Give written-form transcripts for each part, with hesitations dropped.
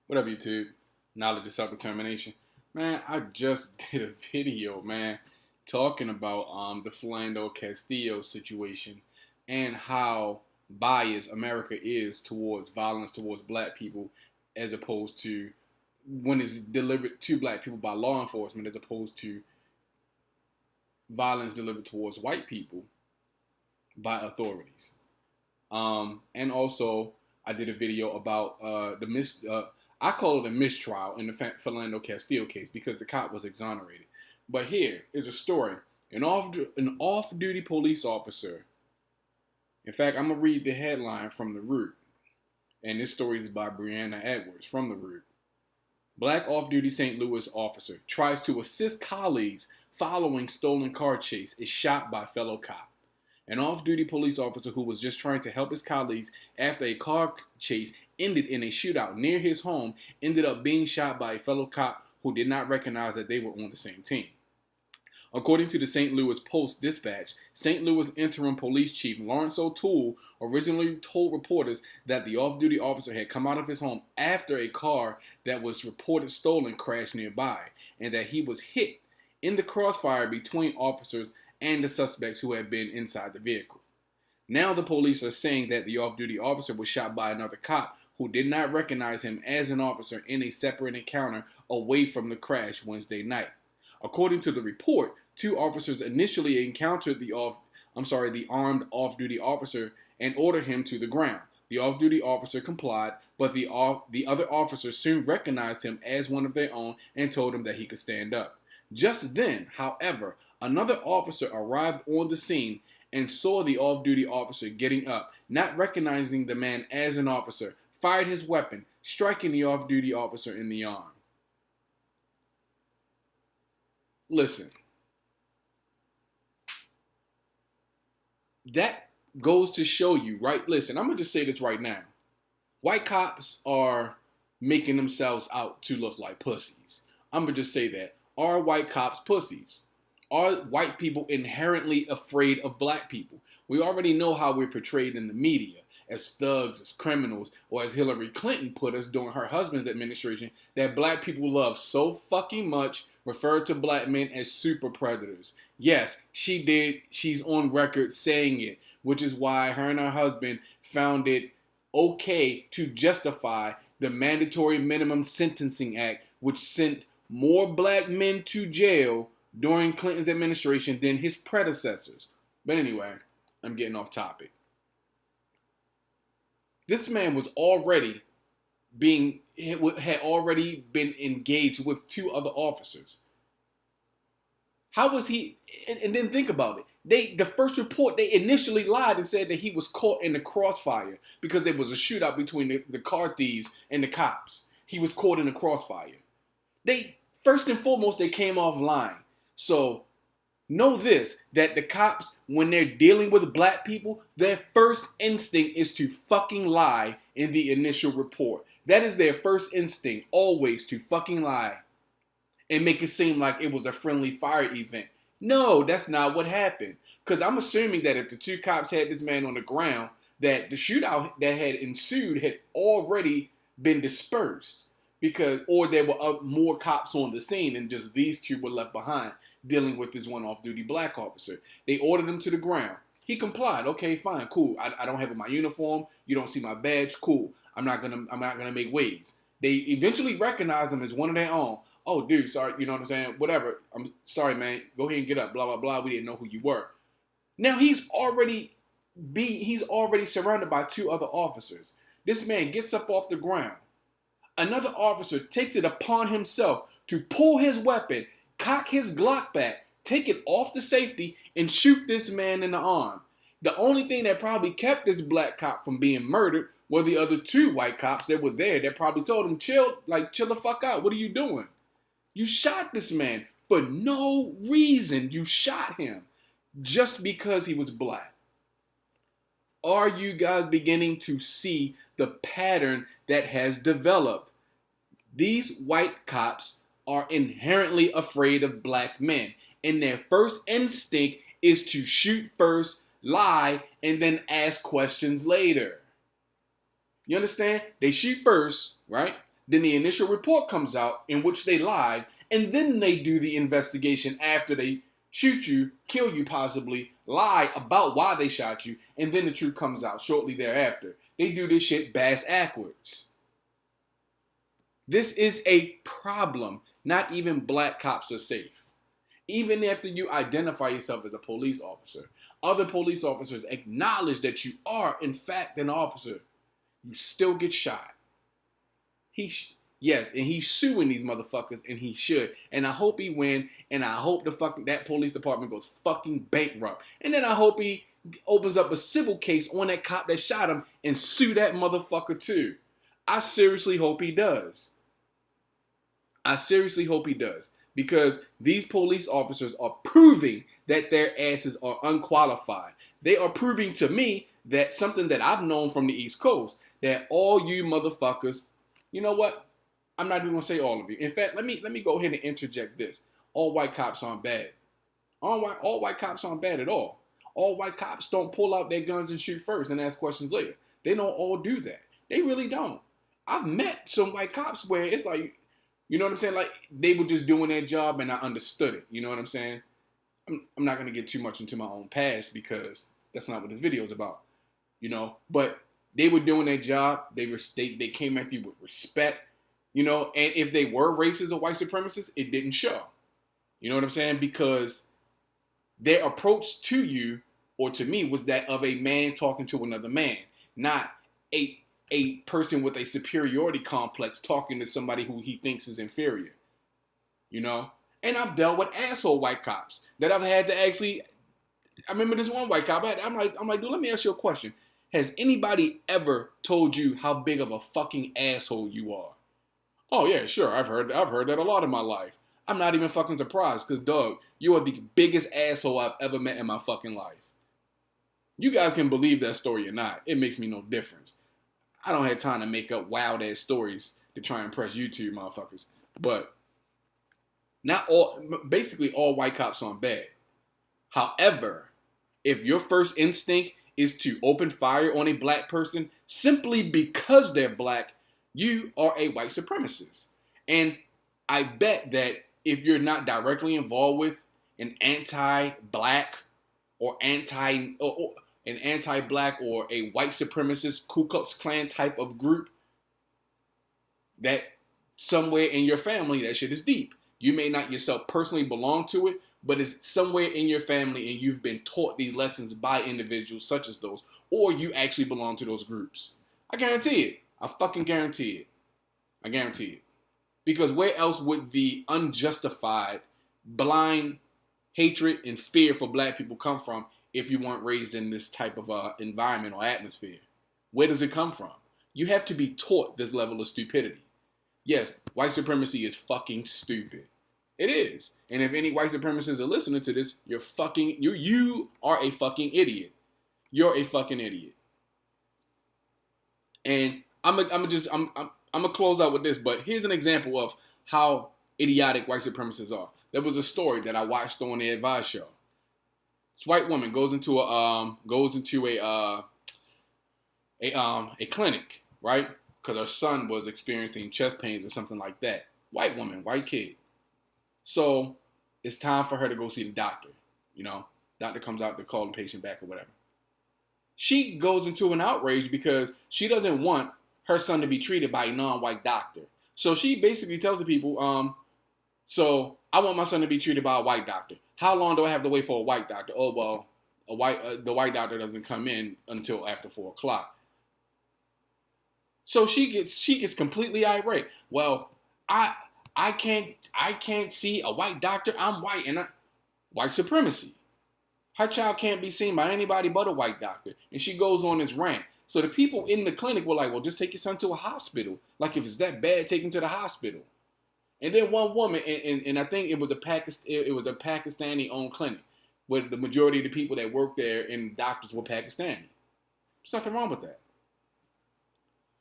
What up, YouTube? Knowledge of self-determination. Man, I just did a video, man, talking about the Philando Castillo situation and how biased America is towards violence towards black people as opposed to when it's delivered to black people by law enforcement as opposed to violence delivered towards white people by authorities. And also, I did a video about I call it a mistrial in the Philando Castillo case because the cop was exonerated. But here is a story: an off-duty police officer. In fact, I'm gonna read the headline from the Root, and this story is by Brianna Edwards from the Root. Black off-duty St. Louis officer tries to assist colleagues following stolen car chase is shot by fellow cop. An off-duty police officer who was just trying to help his colleagues after a car chase ended in a shootout near his home ended up being shot by a fellow cop who did not recognize that they were on the same team. According to the St. Louis Post-Dispatch, St. Louis interim police chief Lawrence O'Toole originally told reporters that the off-duty officer had come out of his home after a car that was reported stolen crashed nearby, and that he was hit in the crossfire between officers and the suspects who had been inside the vehicle. Now the police are saying that the off-duty officer was shot by another cop who did not recognize him as an officer in a separate encounter away from the crash Wednesday night. According to the report, two officers initially encountered the armed off-duty officer and ordered him to the ground. The off-duty officer complied, but the other officer soon recognized him as one of their own and told him that he could stand up. Just then, however, another officer arrived on the scene and saw the off-duty officer getting up, not recognizing the man as an officer, fired his weapon, striking the off-duty officer in the arm. Listen, that goes to show you, right? Listen, I'm going to just say this right now. White cops are making themselves out to look like pussies. I'm going to just say that. Are white cops pussies? Are white people inherently afraid of black people? We already know how we're portrayed in the media as thugs, as criminals, or as Hillary Clinton put us during her husband's administration, that black people love so fucking much, referred to black men as super predators. Yes, she did. She's on record saying it, which is why her and her husband found it okay to justify the Mandatory Minimum Sentencing Act, which sent more black men to jail during Clinton's administration than his predecessors. But anyway, I'm getting off topic. This man was had already been engaged with two other officers. How was he? And then think about it. The first report, they initially lied and said that he was caught in the crossfire because there was a shootout between the car thieves and the cops. He was caught in the crossfire. First and foremost, they came off lying. So know this, that the cops, when they're dealing with black people, their first instinct is to fucking lie in the initial report. That is their first instinct, always to fucking lie and make it seem like it was a friendly fire event. No, that's not what happened. Because I'm assuming that if the two cops had this man on the ground, that the shootout that had ensued had already been dispersed. Or there were more cops on the scene and just these two were left behind dealing with this one off-duty black officer. They ordered him to the ground. He complied. Okay, fine, cool. I don't have my uniform. You don't see my badge. Cool. I'm not gonna make waves. They eventually recognized him as one of their own. Oh, dude, sorry. You know what I'm saying? Whatever. I'm sorry, man. Go ahead and get up. Blah blah blah. We didn't know who you were. Now he's already surrounded by two other officers. This man gets up off the ground. Another officer takes it upon himself to pull his weapon, cock his Glock back, take it off the safety, and shoot this man in the arm. The only thing that probably kept this black cop from being murdered were the other two white cops that were there that probably told him, chill the fuck out. What are you doing? You shot this man for no reason. You shot him just because he was black. Are you guys beginning to see the pattern that has developed? These white cops are inherently afraid of black men, and their first instinct is to shoot first, lie, and then ask questions later. You understand? They shoot first, right? Then the initial report comes out in which they lied, and then they do the investigation after they shoot you, kill you possibly, lie about why they shot you, and then the truth comes out shortly thereafter. They do this shit bass backwards. This is a problem. Not even black cops are safe. Even after you identify yourself as a police officer, other police officers acknowledge that you are, in fact, an officer. You still get shot. Yes, and he's suing these motherfuckers, and he should. And I hope he win, and I hope that police department goes fucking bankrupt. And then I hope he opens up a civil case on that cop that shot him and sue that motherfucker too. I seriously hope he does. I seriously hope he does. Because these police officers are proving that their asses are unqualified. They are proving to me that something that I've known from the East Coast, that all you motherfuckers, you know what? I'm not even going to say all of you. In fact, let me go ahead and interject this. All white cops aren't bad. All white cops aren't bad at all. All white cops don't pull out their guns and shoot first and ask questions later. They don't all do that. They really don't. I've met some white cops where it's like, you know what I'm saying? Like, they were just doing their job and I understood it. You know what I'm saying? I'm not going to get too much into my own past because that's not what this video is about. You know? But they were doing their job. They came at you with respect. You know? And if they were racist or white supremacists, it didn't show. You know what I'm saying? Because their approach to you or to me was that of a man talking to another man. Not a person with a superiority complex talking to somebody who he thinks is inferior. You know? And I've dealt with asshole white cops that I've had to actually, I remember this one white cop, I'm like, dude, let me ask you a question. Has anybody ever told you how big of a fucking asshole you are? Oh yeah, sure, I've heard that a lot in my life. I'm not even fucking surprised, because dog, you are the biggest asshole I've ever met in my fucking life. You guys can believe that story or not. It makes me no difference. I don't have time to make up wild-ass stories to try and impress you two motherfuckers. But basically all white cops aren't bad. However, if your first instinct is to open fire on a black person simply because they're black, you are a white supremacist. And I bet that if you're not directly involved with an anti-black or an anti-black or a white supremacist Ku Klux Klan type of group, that somewhere in your family that shit is deep. You may not yourself personally belong to it, but it's somewhere in your family and you've been taught these lessons by individuals such as those, or you actually belong to those groups. I guarantee it. I fucking guarantee it. I guarantee it. Because where else would the unjustified, blind hatred and fear for black people come from if you weren't raised in this type of environment or atmosphere? Where does it come from? You have to be taught this level of stupidity. Yes, white supremacy is fucking stupid. It is. And if any white supremacists are listening to this, you are a fucking idiot. You're a fucking idiot. And I'm gonna close out with this, but here's an example of how idiotic white supremacists are. There was a story that I watched on the Advice Show. This white woman goes into a clinic, right? Because her son was experiencing chest pains or something like that. White woman, white kid. So it's time for her to go see the doctor. You know, doctor comes out to call the patient back or whatever. She goes into an outrage because she doesn't want her son to be treated by a non-white doctor. So she basically tells the people, so I want my son to be treated by a white doctor. How long do I have to wait for a white doctor? Oh, well, the white doctor doesn't come in until after 4 o'clock. So she gets completely irate. Well, I can't see a white doctor. I'm white, and white supremacy. Her child can't be seen by anybody but a white doctor. And she goes on this rant. So the people in the clinic were like, well, just take your son to a hospital. Like, if it's that bad, take him to the hospital. And then one woman, and I think it was a Pakistani-owned clinic, where the majority of the people that worked there and doctors were Pakistani. There's nothing wrong with that.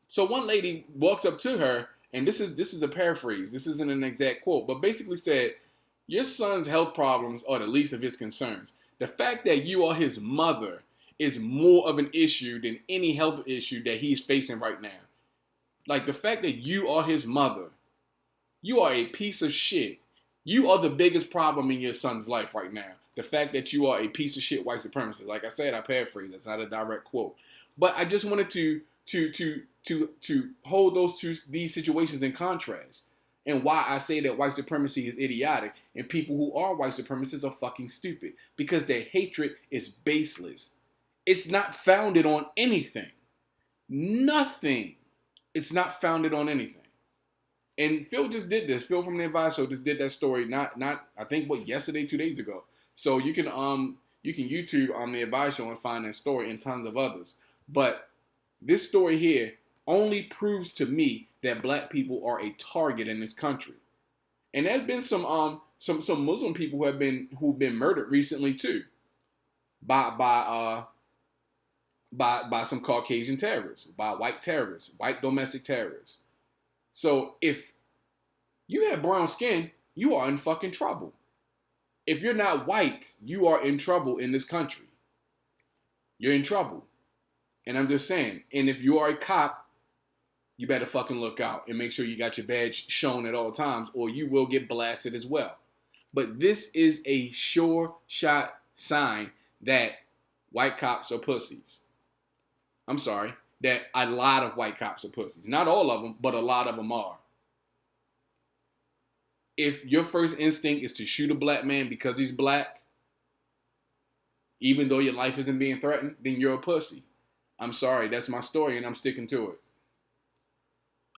So one lady walks up to her, and this is a paraphrase. This isn't an exact quote, but basically said, your son's health problems are the least of his concerns. The fact that you are his mother is more of an issue than any health issue that he's facing right now. Like the fact that you are his mother, you are a piece of shit. You are the biggest problem in your son's life right now. The fact that you are a piece of shit white supremacist. Like I said, I paraphrase. That's not a direct quote. But I just wanted to hold these situations in contrast. And why I say that white supremacy is idiotic and people who are white supremacists are fucking stupid. Because their hatred is baseless. It's not founded on anything. Nothing. It's not founded on anything. And Phil just did this. Phil from the Advice Show just did that story. Not I think yesterday, 2 days ago. So you can YouTube on the Advice Show and find that story and tons of others. But this story here only proves to me that black people are a target in this country. And there's been some Muslim people who've been murdered recently too. By some Caucasian terrorists, by white terrorists, white domestic terrorists. So if you have brown skin, you are in fucking trouble. If you're not white, you are in trouble in this country. You're in trouble. And I'm just saying, and if you are a cop, you better fucking look out and make sure you got your badge shown at all times or you will get blasted as well. But this is a sure shot sign that white cops are pussies. I'm sorry, that a lot of white cops are pussies. Not all of them, but a lot of them are. If your first instinct is to shoot a black man because he's black, even though your life isn't being threatened, then you're a pussy. I'm sorry, that's my story and I'm sticking to it.